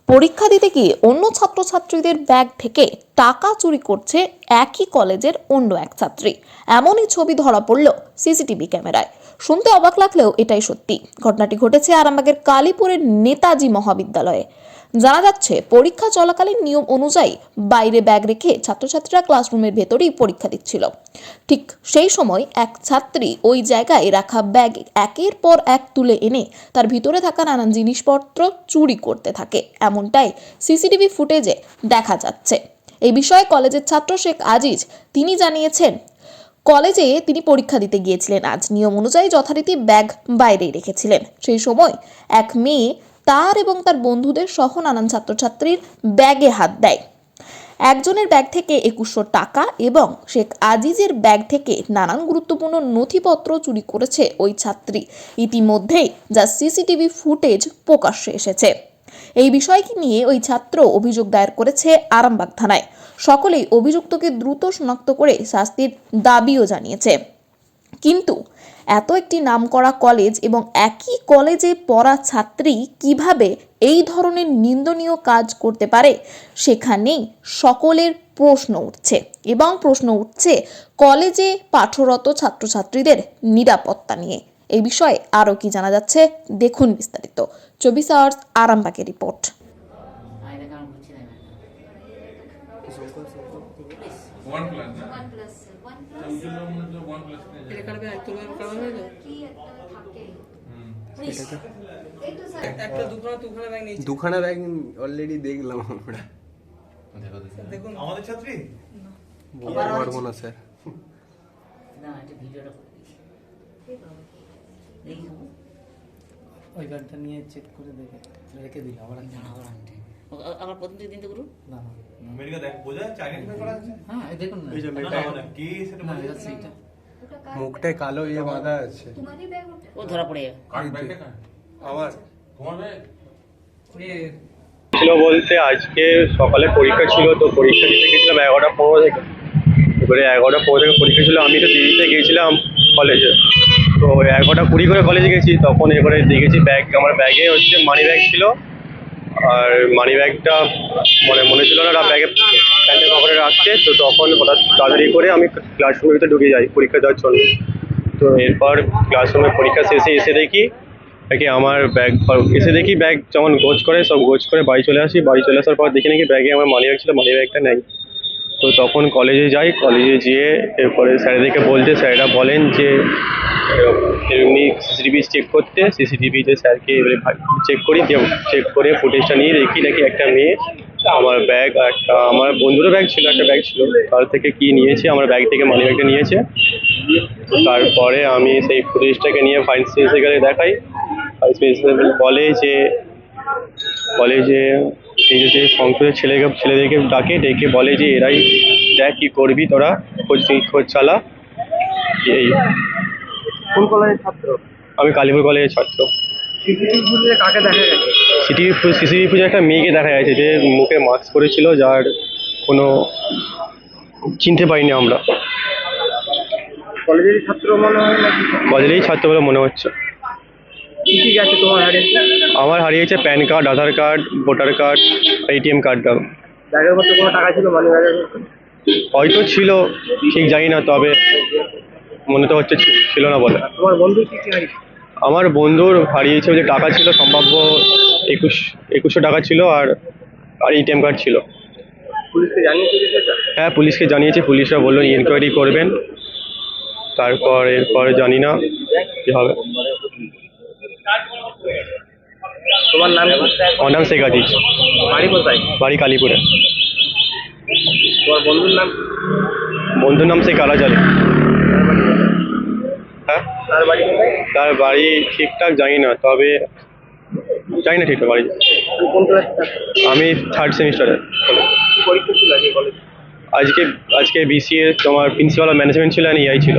পরীক্ষা দিতে গিয়ে অন্য ছাত্রছাত্রীদের ব্যাগ থেকে টাকা চুরি করছে একই কলেজের অন্য এক ছাত্রী। এমনই ছবি ধরা পড়ল সিসিটিভি ক্যামেরায়। শুনতে অবাক লাগলেও এটাই সত্যি। ঘটনাটি ঘটেছে আরামবাগের কালীপুরের নেতাজি মহাবিদ্যালয়ে। জানা যাচ্ছে, পরীক্ষা চলাকালীন নিয়ম অনুযায়ী বাইরে ব্যাগ রেখে ছাত্রছাত্রীরা ক্লাসরুমের ভেতরেই পরীক্ষা দিচ্ছিল। ঠিক সেই সময় এক ছাত্রী ওই জায়গায় রাখা ব্যাগ একের পর এক তুলে এনে তার ভিতরে থাকা নানান জিনিসপত্র চুরি করতে থাকে। এমনটাই সিসিটিভি ফুটেজে দেখা যাচ্ছে। এই বিষয়ে কলেজের ছাত্র শেখ আজিজ তিনি জানিয়েছেন, কলেজে তিনি পরীক্ষা দিতে গিয়েছিলেন। আজ নিয়ম অনুযায়ী যথারীতি ব্যাগ বাইরেই রেখেছিলেন। সেই সময় এক মেয়ে তার এবং তার বন্ধুদের সহ নানান ছাত্রছাত্রীর ব্যাগে হাত দেয়। একজনের ব্যাগ থেকে 2100 টাকা এবং শেখ আজিজের ব্যাগ থেকে নানান গুরুত্বপূর্ণ নথিপত্র চুরি করেছে ওই ছাত্রী। ইতিমধ্যেই যা সিসিটিভি ফুটেজ প্রকাশ্যে এসেছে। এই বিষয়কে নিয়ে ওই ছাত্র অভিযোগ দায়ের করেছে আরামবাগ থানায়। সকলেই অভিযুক্তকে দ্রুত শনাক্ত করে শাস্তির দাবিও জানিয়েছে। কিন্তু এত একটি নামকরা কলেজ এবং একই কলেজে পড়া ছাত্রী কিভাবে এই ধরনের নিন্দনীয় কাজ করতে পারে, সেখানেই সকলের প্রশ্ন উঠছে। এবং প্রশ্ন উঠছে কলেজে পাঠরত ছাত্রছাত্রীদের নিরাপত্তা নিয়ে। এই বিষয়ে আরও কি জানা যাচ্ছে দেখুন বিস্তারিত। 24 আওয়ার্স আরামবাগের রিপোর্ট। দুখানা ব্যাগ অলরেডি দেখলাম আমরা। দেখুন আমাদের ছাত্রী পারবো না স্যার। না এটা ভিডিওটা করে দিই। দেখি ওই ব্যাগটা নিয়ে চেক করে দেখে রেখে দিল আবার আবার প্রথম দিন তো করুন। না না আমেরিকা দেখ বোঝা চাইনিজ মে করা আছে। হ্যাঁ এই দেখুন না, এই যে না মেয়েটা না কি সেটা না বোঝা এটা সেইটা মুখটায় কালো ইয়ে বাঁধা আছে। ও ধরা পড়ে যাবে। কাট ব্যাগটা কাট আমার তোমার ব্যাগ ছিল বলতে আজকে সকালে পরীক্ষা ছিল, তো পরীক্ষা দিতে গেছিলাম 11:15 থেকে। এবারে 11:15 থেকে পরীক্ষা ছিল, আমি তো দেরিতে গিয়েছিলাম কলেজে। তো 11:20 করে কলেজে গেছি, তখন এবারে দেখেছি ব্যাগ, আমার ব্যাগে হচ্ছে মানি ব্যাগ ছিল। আর মানি ব্যাগটা মনে ছিল না ব্যাগে প্যান্টের পকেটে রাখতে, তো তখন হঠাৎ তাড়াতাড়ি করে আমি ক্লাসরুমের ভিতরে ঢুকে যাই পরীক্ষা দেওয়ার জন্য। তো এরপর ক্লাসরুমে পরীক্ষা শেষে এসে দেখি আমার ব্যাগ, এসে দেখি ব্যাগ যেমন গোছ করে বাড়ি চলে আসি। বাড়ি চলে আসার পর দেখি নাকি ব্যাগে আমার মানি ব্যাগ ছিল, মানি ব্যাগটা নেই। তো তখন কলেজে যাই, কলেজে গিয়ে এরপরে স্যারেদেরকে বলতে, স্যারেরা বলেন যে এমনি সিসিটিভি চেক করতে। সিসিটিভিতে স্যারকে এবারে চেক করি, চেক করে ফুটেজটা নিয়ে দেখি নাকি একটা মেয়ে আমার ব্যাগ, একটা আমার বন্ধুরও ব্যাগ ছিল, একটা ব্যাগ ছিল, তার থেকে কি নিয়েছে, আমার ব্যাগ থেকে মানি ব্যাগটা নিয়েছে। তারপরে আমি সেই ফুটেজটাকে নিয়ে ভাইস প্রিন্সিপালকে দেখাই। ভাইস প্রিন্সিপাল বলে যে এই যে সংসদের ছেলেদেরকে ডেকে বলে যে এরাই দেখ কি করবি তোরা, খোঁজ চালা। এই কোন কলেজের ছাত্র? আমি কালীপুর কলেজের ছাত্র। সিসিটিভি ফুটেজে কাকে দেখা গেছে? সিসিটিভি ফুটেজে একটা মেয়েকে দেখা গেছে যে মুখে মাস্ক পরেছিল, যার কোনো চিনতে পারিনি আমরা। কলেজের ছাত্র মনে হয় নাকি? কলেজেরই ছাত্র বলে মনে হচ্ছে। কি কি গেছে তোমার হারিয়েছে? আমার হারিয়েছে প্যান কার্ড, আধার কার্ড, ভোটার কার্ড, এটিএম কার্ডটা। ব্যাগের মধ্যে কোনো টাকা ছিল? মানি ব্যাগের হয়তো ছিল, ঠিক জানি না, তবে মনে তো হচ্ছে ছিল না বলে। তোমার বন্ধু কি কি হারিয়েছে? আমার বন্ধুর হারিয়েছে যে টাকা ছিল, সম্ভাব্য 2100 টাকা ছিল, আর এটিএম কার্ড ছিল। পুলিশকে জানিয়েছে বিষয়টা? হ্যাঁ, পুলিশকে জানিয়েছি, পুলিশরা বললো ইনকোয়ারি করবেন। এরপরে জানি না কি হবে। তোমার নাম কি? আমার নাম শেখ আজিজ। বাড়ি কোথায়? বাড়ি কালীপুরে। তোমার বন্ধুর নাম? বন্ধুর নাম শেখ আলাজ আলী। হ্যাঁ, তার বাড়ি কোথায়? তার বাড়ি ঠিকঠাক জানি না, তবে জানি না ঠিকঠাক বাড়ি। তুমি কোন ক্লাসে থাকো? আমি 3rd সেমিস্টারে। পরীক্ষা ছিল আজকে কলেজে? আজকে বিসিএ তোমার প্রিন্সিপাল অফ ম্যানেজমেন্ট ছিল, আর ইআই ছিল।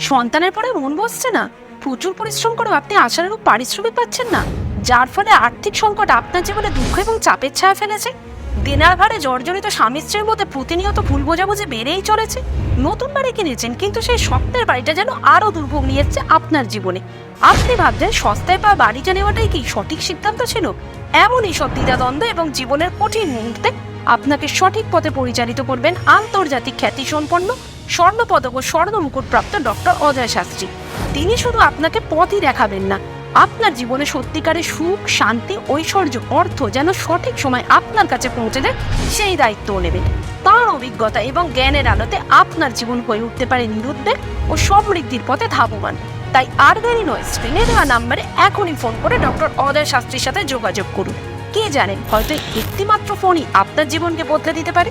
সন্তানের পরে মন বসছে না, প্রচুর পরিশ্রম করেও আপনি আশানুরূপ পারিশ্রমিক পাচ্ছেন না, যার ফলে আর্থিক সংকট আপনার জীবনে দুঃখ এবং চাপের ছায়া ফেলেছে। দেনার ভারে জর্জরিত স্বামী স্ত্রীর মধ্যে প্রতিনিয়ত ভুল বোঝাবুঝি বেড়েই চলেছে। নতুন বাড়ি কিনেছেন, কিন্তু সেই স্বপ্নের বাড়িটা যেন আরো দুর্ভোগ নিয়ে এসেছে আপনার জীবনে। আপনি ভাবছেন সস্তায় পাওয়া বাড়িটা নেওয়াটাই কি সঠিক সিদ্ধান্ত ছিল? এমনই সব দ্বিধাদ্বন্দ্ব এবং জীবনের কঠিন মুহূর্তে আপনাকে সঠিক পথে পরিচালিত করবেন আন্তর্জাতিক খ্যাতিসম্পন্ন স্বর্ণপদক ও স্বর্ণ মুকুটপ্রাপ্ত ডক্টর অজয় শাস্ত্রী। তিনি শুধু আপনাকে পথই দেখাবেন না, আপনার জীবনে সত্যিকারের সুখ, শান্তি, ঐশ্বর্য, অর্থ যেন সঠিক সময় আপনার কাছে পৌঁছে দেয় সেই দায়িত্বও নেবেন। তাঁর অভিজ্ঞতা এবং জ্ঞানের আলোতে আপনার জীবন হয়ে উঠতে পারে নিরুদ্বেগ ও সমৃদ্ধির পথে ধাবমান। তাই আর দেরি নয়, স্ক্রিনে দেওয়া নাম্বারে এখনই ফোন করে ডক্টর অজয় শাস্ত্রীর সাথে যোগাযোগ করুন। কে জানেন, হয়তো একটিমাত্র ফোনই আপনার জীবনকে বদলে দিতে পারে।